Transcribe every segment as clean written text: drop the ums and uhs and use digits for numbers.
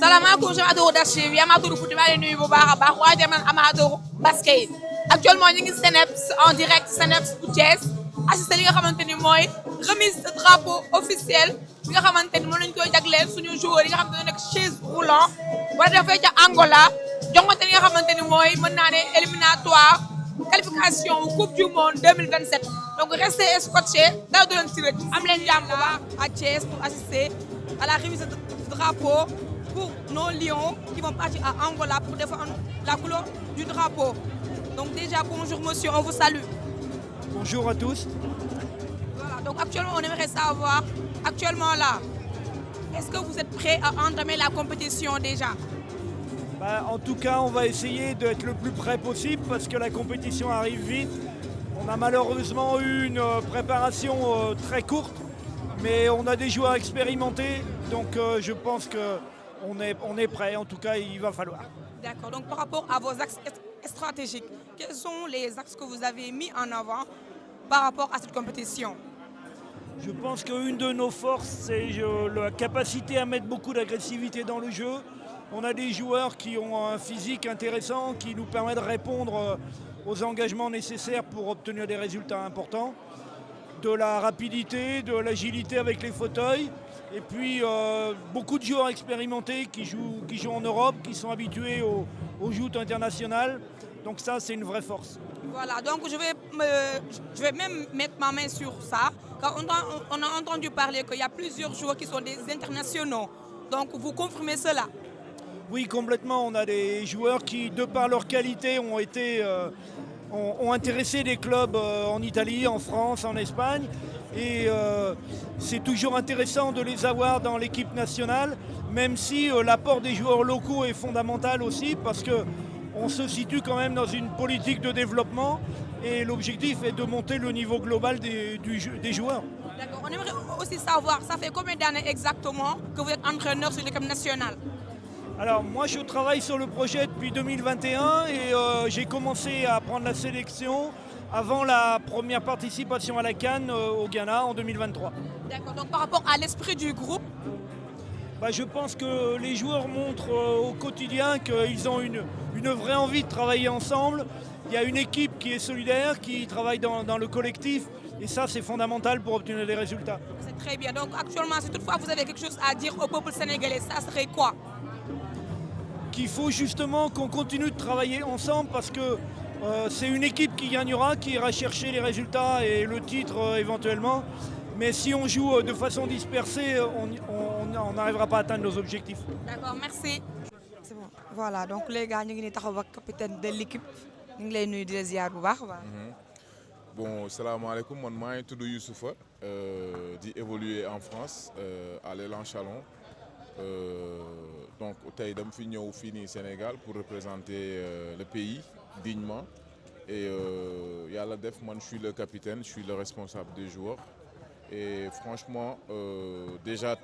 salaamaaleykum je m'appelle Dachir amateur foot maa ngi nuyu bu baax a baax waaye tamit amateur basket actuellement ñu ngi CNEPS en direct CNEPS bu Thiès assisté li nga xamante ni mooy remise de drapeau officiel bi nga xamante ni mën nañu koy jagleel suñu joueurs yi nga xamante ne nekk chaise roulant wala dafay ca Angola joŋante li nga xamante ni mooy mën naa ne éliminatoire qualification coupe du monde 2027 donc restez scotchés dara du leen si rëcc am leen jàmm bu baax à Thiès pour assister à la remise de drapeau pour nos lions qui vont partir à Angola pour défendre la couleur du drapeau. Donc déjà, bonjour monsieur, on vous salue. Bonjour à tous. Voilà, donc actuellement, on aimerait savoir, actuellement là, est-ce que vous êtes prêts à entamer la compétition déjà? En tout cas, on va essayer d'être le plus près possible parce que la compétition arrive vite. On a malheureusement eu une préparation très courte, mais on a des joueurs expérimentés, donc je pense qu'on est prêt. En tout cas, il va falloir. D'accord, donc par rapport à vos axes stratégiques, quels sont les axes que vous avez mis en avant par rapport à cette compétition? Je pense qu'une de nos forces, c'est la capacité à mettre beaucoup d'agressivité dans le jeu. On a des joueurs qui ont un physique intéressant, qui nous permet de répondre aux engagements nécessaires pour obtenir des résultats importants. De la rapidité, de l'agilité avec les fauteuils. Et puis beaucoup de joueurs expérimentés qui jouent en Europe, qui sont habitués aux joutes internationales. Donc ça, c'est une vraie force. Voilà, donc je vais même mettre ma main sur ça. Car on a entendu parler qu'il y a plusieurs joueurs qui sont des internationaux. Donc vous confirmez cela? Oui, complètement. On a des joueurs qui, de par leur qualité, ont intéressé des clubs en Italie, en France, en Espagne. Et c'est toujours intéressant de les avoir dans l'équipe nationale, même si l'apport des joueurs locaux est fondamental aussi, parce qu'on se situe quand même dans une politique de développement et l'objectif est de monter le niveau global des joueurs. D'accord. On aimerait aussi savoir, ça fait combien d'années exactement que vous êtes entraîneur sur l'équipe nationale? Alors moi je travaille sur le projet depuis 2021 et j'ai commencé à prendre la sélection avant la première participation à la CAN au Ghana en 2023. D'accord, donc par rapport à l'esprit du groupe? Je pense que les joueurs montrent au quotidien qu'ils ont une vraie envie de travailler ensemble. Il y a une équipe qui est solidaire, qui travaille dans le collectif et ça c'est fondamental pour obtenir des résultats. C'est très bien, donc actuellement si toutefois vous avez quelque chose à dire au peuple sénégalais, ça serait quoi? Qu'il faut justement qu'on continue de travailler ensemble parce que c'est une équipe qui gagnera, qui ira chercher les résultats et le titre éventuellement. Mais si on joue de façon dispersée, on n'arrivera pas à atteindre nos objectifs. D'accord, merci. C'est bon. Voilà, donc les gars, nous sommes le capitaine de l'équipe. Nous sommes venus de ziar bu baax. Bon, salaamaaleykum, moi je suis Youssoufa, qui évolue en France, à l'Élan Chalon. Donc, aujourd'hui, je suis venu au Sénégal pour représenter le pays dignement. Et je suis le capitaine, je suis le responsable des joueurs. Et franchement, déjà,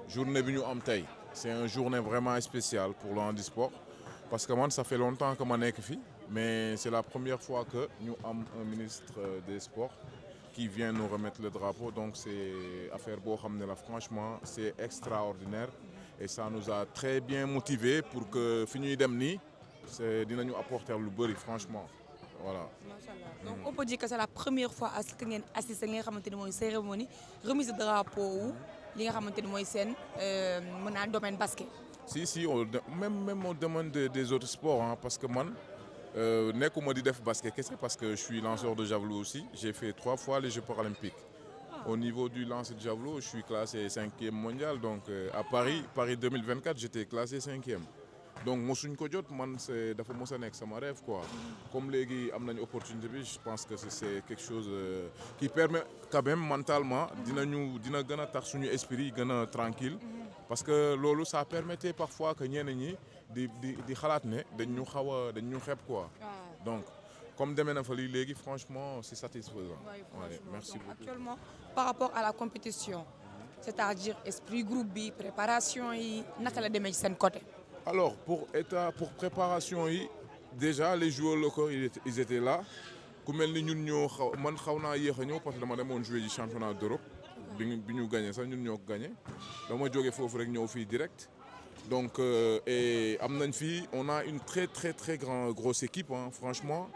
journée venue en Taï, c'est une journée vraiment spéciale pour le handisport. Parce que moi, ça fait longtemps que je suis ici, mais c'est la première fois que nous avons un ministre des Sports qui vient nous remettre le drapeau. Donc c'est affaire franchement, c'est extraordinaire. Et ça nous a très bien motivés pour que Fini Demni, nous apporter le beurre, franchement. Voilà. Donc on peut dire que c'est la première fois à ce que vous assistez à la cérémonie remise de drapeau dans le domaine basket. Si, même au domaine des autres sports, hein, parce que moi, je suis def basket, parce que je suis lanceur de javelot aussi. J'ai fait 3 fois les Jeux paralympiques. Au niveau du lancer de javelot, je suis classé 5e mondial. Donc à Paris 2024, j'étais classé 5e. Donc c'est un rêve quoi. Comme les gens ont une opportunité, je pense que c'est quelque chose qui permet quand même mentalement de esprit tranquille. Parce que ça permettait parfois que nous quoi. Donc comme demain franchement c'est satisfaisant. Ouais, merci beaucoup. Actuellement, par rapport à la compétition, c'est-à-dire esprit groupe, préparation, naka la demee ci sen côté? Alors pour préparation, déjà les joueurs locaux ils étaient là. Comme nous parce que dama demoon jouer du championnat d'Europe. Bi ñu gagné ça ñun ñoo ko gagné. Dama jógee foofu rek ñëw fii direct. Donc, et on a une très grosse équipe, hein, franchement.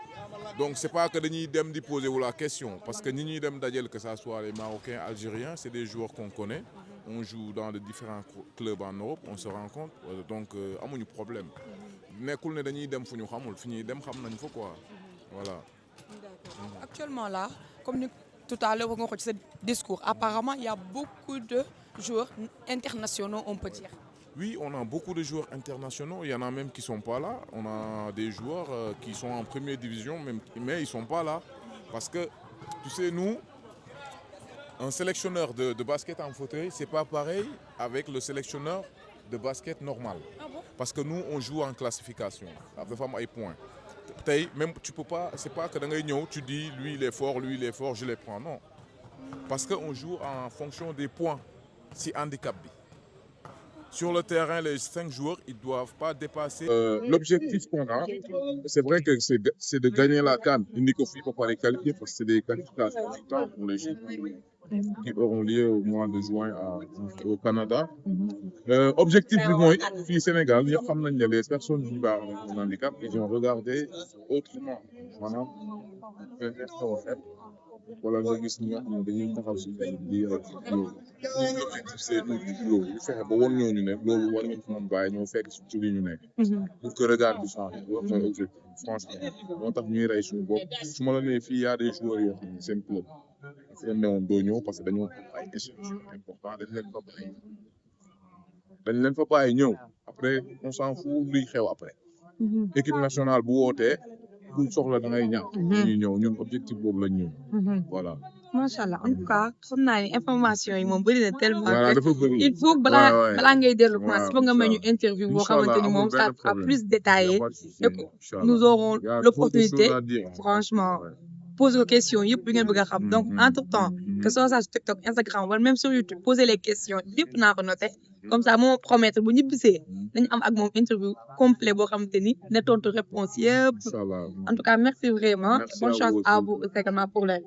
Donc, c'est pas que nous dem de poser la question. Parce que nous dem d'adjel, que ce soit les Marocains, Algériens, c'est des joueurs qu'on connaît. On joue dans de différents clubs en Europe, on se rencontre. Donc, amuñu problème. Nekkul ne dañuy dem fu ñu xamul fi ñuy dem xam nañ fa quoi. Voilà. Actuellement là, comme tout à l'heure, on ce discours, apparemment, il y a beaucoup de joueurs internationaux, on peut dire. Oui, on a beaucoup de joueurs internationaux. Il y en a même qui ne sont pas là. On a des joueurs qui sont en première division, mais ils ne sont pas là. Parce que, tu sais, nous, un sélectionneur de basket en fauteuil, ce n'est pas pareil avec le sélectionneur de basket normal. Ah bon? Parce que nous, on joue en classification. Avec femmes à points. Même, tu peux pas, c'est pas que tu dis lui il est fort, je les prends. Non. Parce qu'on joue en fonction des points. C'est handicap. Sur le terrain, les 5 joueurs, ils ne doivent pas dépasser. L'objectif qu'on a, c'est vrai que c'est de gagner la CAN. Il n'y a pas les qualifier parce que c'est des qualifications pour les joueurs qui auront lieu au mois de juin au Canada. Objectif du mois, au Sénégal, il y a les personnes qui ont un handicap, ils ont regardé autrement. Voilà. Voilà, nga gis ñi nga xam ne dañuy taxaw si ay biir ak loolu l'objectif c'est loolu ñu fexe ba woon ñooñu ne loolu war nañ ko mën bàyyi ñoo fekk ci li ñu nekk pour que regard bi change loolu mooy objectif franchement moo tax ñuy rey suñu bopp su ma la nee fii y a des joueurs yoo xam ne seen club dafa leen newoon doo ñëw parce que dañoo am ay échéances important dañ leen fa bàyyi ñëw après on s'en fout luy xew après équipe nationale bu wootee ku soxla da ngay ñaaw ñuy ñëw ñun objectif boobu lañ ñëw voilà macha allah en tout cas xam naa ne information yi moom bëri na tellement voilà dafa bëri il faut que balaa ngay dellu commencé foog nga may ñu interview boo xamante ni moom ça sera plus détaillé et nous aurons l'opportunité franchement poser aux questions yëpp bi ngeen bëgg a xam donc entre temps que ce soit sur TikTok Instagram wala même sur YouTube poser les questions yëpp naa ko noté comme ça moo promettre bu ñibbisee dañu am ak moom interview complet boo xamante ni ne tontu réponse yëpp en tout cas merci vraiment bonne chance à vous également pour l'aide